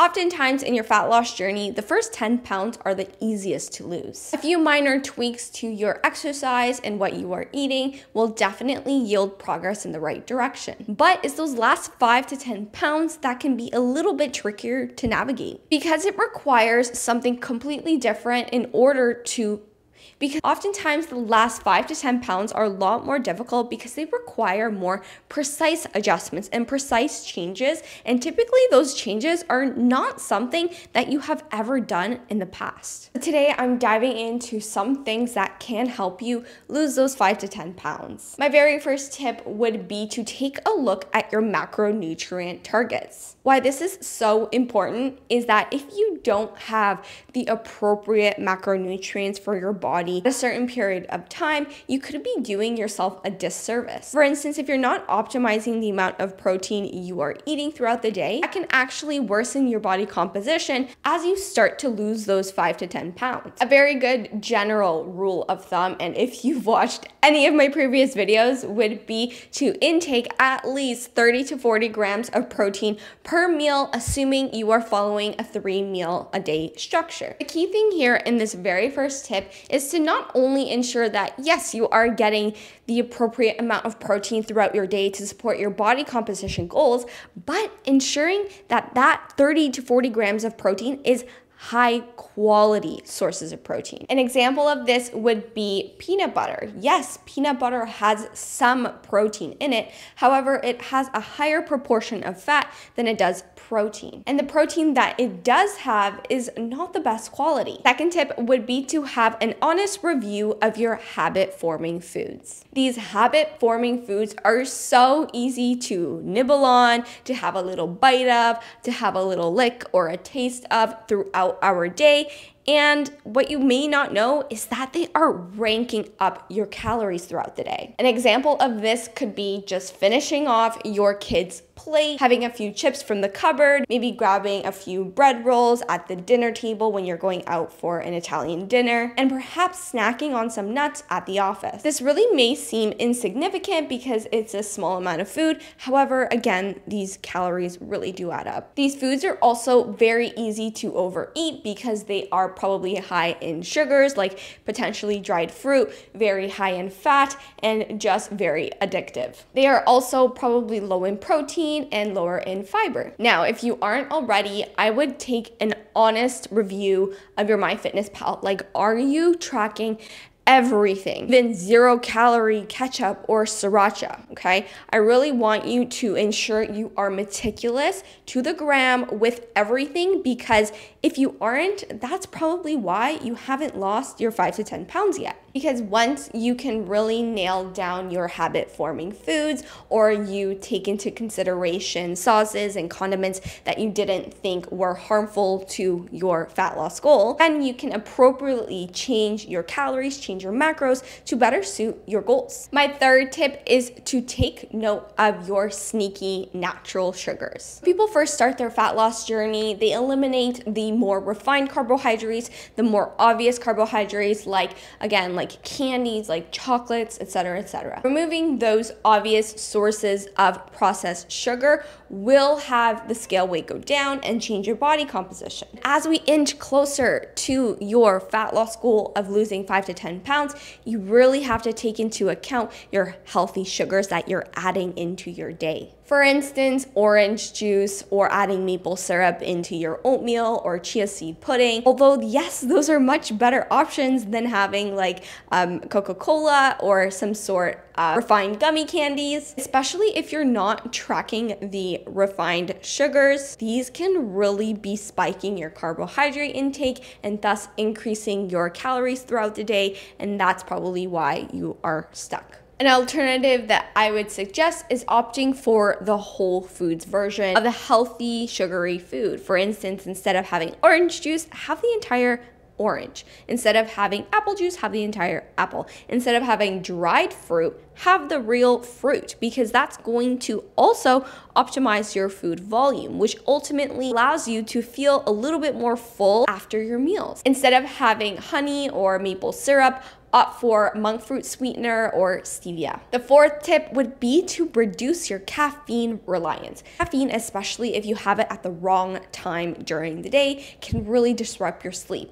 Oftentimes in your fat loss journey, the first 10 pounds are the easiest to lose. A few minor tweaks to your exercise and what you are eating will definitely yield progress in the right direction. But it's those last 5 to 10 pounds that can be a little bit trickier to navigate because it requires something completely different in order to because oftentimes the last 5 to 10 pounds are a lot more difficult because they require more precise adjustments and precise changes. And typically those changes are not something that you have ever done in the past. Today, I'm diving into some things that can help you lose those 5 to 10 pounds. My very first tip would be to take a look at your macronutrient targets. Why this is so important is that if you don't have the appropriate macronutrients for your body at a certain period of time, you could be doing yourself a disservice. For instance, if you're not optimizing the amount of protein you are eating throughout the day, that can actually worsen your body composition as you start to lose those 5 to 10 pounds. A very good general rule of thumb, and if you've watched any of my previous videos, would be to intake at least 30 to 40 grams of protein per meal, assuming you are following a 3-meal-a-day structure. The key thing here in this very first tip is to not only ensure that, yes, you are getting the appropriate amount of protein throughout your day to support your body composition goals, but ensuring that that 30 to 40 grams of protein is high quality sources of protein. An example of this would be peanut butter. Yes, peanut butter has some protein in it. However, it has a higher proportion of fat than it does protein. And the protein that it does have is not the best quality. Second tip would be to have an honest review of your habit-forming foods. These habit-forming foods are so easy to nibble on, to have a little bite of, to have a little lick or a taste of throughout our day. And what you may not know is that they are ranking up your calories throughout the day. An example of this could be just finishing off your kid's plate, having a few chips from the cupboard, maybe grabbing a few bread rolls at the dinner table when you're going out for an Italian dinner, and perhaps snacking on some nuts at the office. This really may seem insignificant because it's a small amount of food. However, again, these calories really do add up. These foods are also very easy to overeat because they are probably high in sugars, like potentially dried fruit, very high in fat, and just very addictive. They are also probably low in protein and lower in fiber. Now, if you aren't already, I would take an honest review of your MyFitnessPal. Like, are you tracking everything, even 0-calorie ketchup or sriracha, okay? I really want you to ensure you are meticulous to the gram with everything, because if you aren't, that's probably why you haven't lost your 5 to 10 pounds yet. Because once you can really nail down your habit-forming foods, or you take into consideration sauces and condiments that you didn't think were harmful to your fat loss goal, then you can appropriately change your calories, change your macros to better suit your goals. My third tip is to take note of your sneaky natural sugars. When people first start their fat loss journey, they eliminate the more refined carbohydrates, the more obvious carbohydrates, like candies, like chocolates, etc., etc. Removing those obvious sources of processed sugar will have the scale weight go down and change your body composition. As we inch closer to your fat loss goal of losing 5 to 10 pounds, you really have to take into account your healthy sugars that you're adding into your day. For instance, orange juice or adding maple syrup into your oatmeal or chia seed pudding. Although, yes, those are much better options than having like Coca-Cola or some sort of refined gummy candies. Especially if you're not tracking the refined sugars, these can really be spiking your carbohydrate intake and thus increasing your calories throughout the day. And that's probably why you are stuck. An alternative that I would suggest is opting for the whole foods version of the healthy, sugary food. For instance, instead of having orange juice, have the entire orange. Instead of having apple juice, have the entire apple. Instead of having dried fruit, have the real fruit, because that's going to also optimize your food volume, which ultimately allows you to feel a little bit more full after your meals. Instead of having honey or maple syrup, opt for monk fruit sweetener or stevia. The fourth tip would be to reduce your caffeine reliance. Caffeine, especially if you have it at the wrong time during the day, can really disrupt your sleep.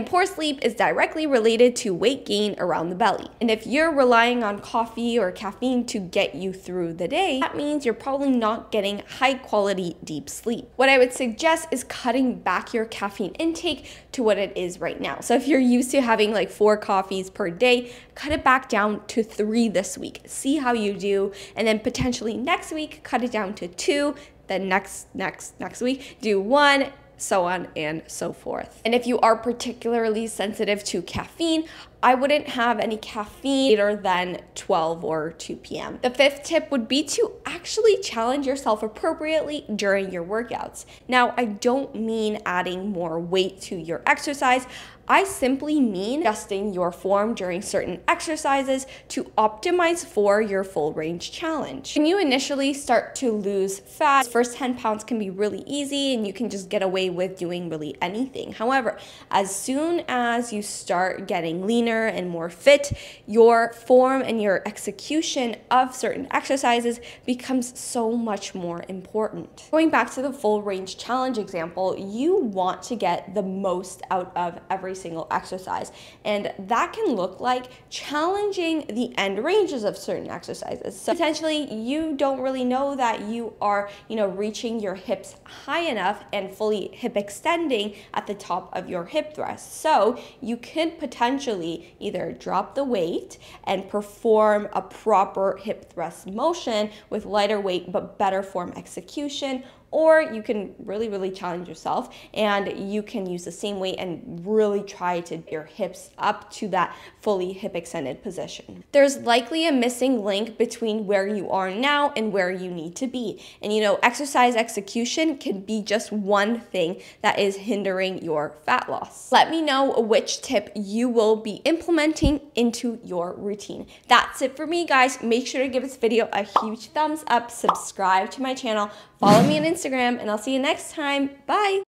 Poor sleep is directly related to weight gain around the belly. And if you're relying on coffee or caffeine to get you through the day, that means you're probably not getting high quality deep sleep. What I would suggest is cutting back your caffeine intake to what it is right now. So if you're used to having like 4 coffees per day, cut it back down to 3 this week. See how you do. And then potentially next week, cut it down to 2. Then next week, do 1. So on and so forth. And if you are particularly sensitive to caffeine, I wouldn't have any caffeine later than 12 or 2 p.m. The fifth tip would be to actually challenge yourself appropriately during your workouts. Now, I don't mean adding more weight to your exercise. I simply mean adjusting your form during certain exercises to optimize for your full range challenge. When you initially start to lose fat, first 10 pounds can be really easy and you can just get away with doing really anything. However, as soon as you start getting leaner and more fit, your form and your execution of certain exercises becomes so much more important. Going back to the full range challenge example, you want to get the most out of every single exercise, and that can look like challenging the end ranges of certain exercises. So potentially you don't really know that you are, reaching your hips high enough and fully hip extending at the top of your hip thrust. So you could potentially either drop the weight and perform a proper hip thrust motion with lighter weight but better form execution, or you can really challenge yourself and you can use the same weight and really try to get your hips up to that fully hip extended position. There's likely a missing link between where you are now and where you need to be. And exercise execution can be just one thing that is hindering your fat loss. Let me know which tip you will be implementing into your routine. That's it for me, guys. Make sure to give this video a huge thumbs up, subscribe to my channel, follow me on Instagram, and I'll see you next time. Bye.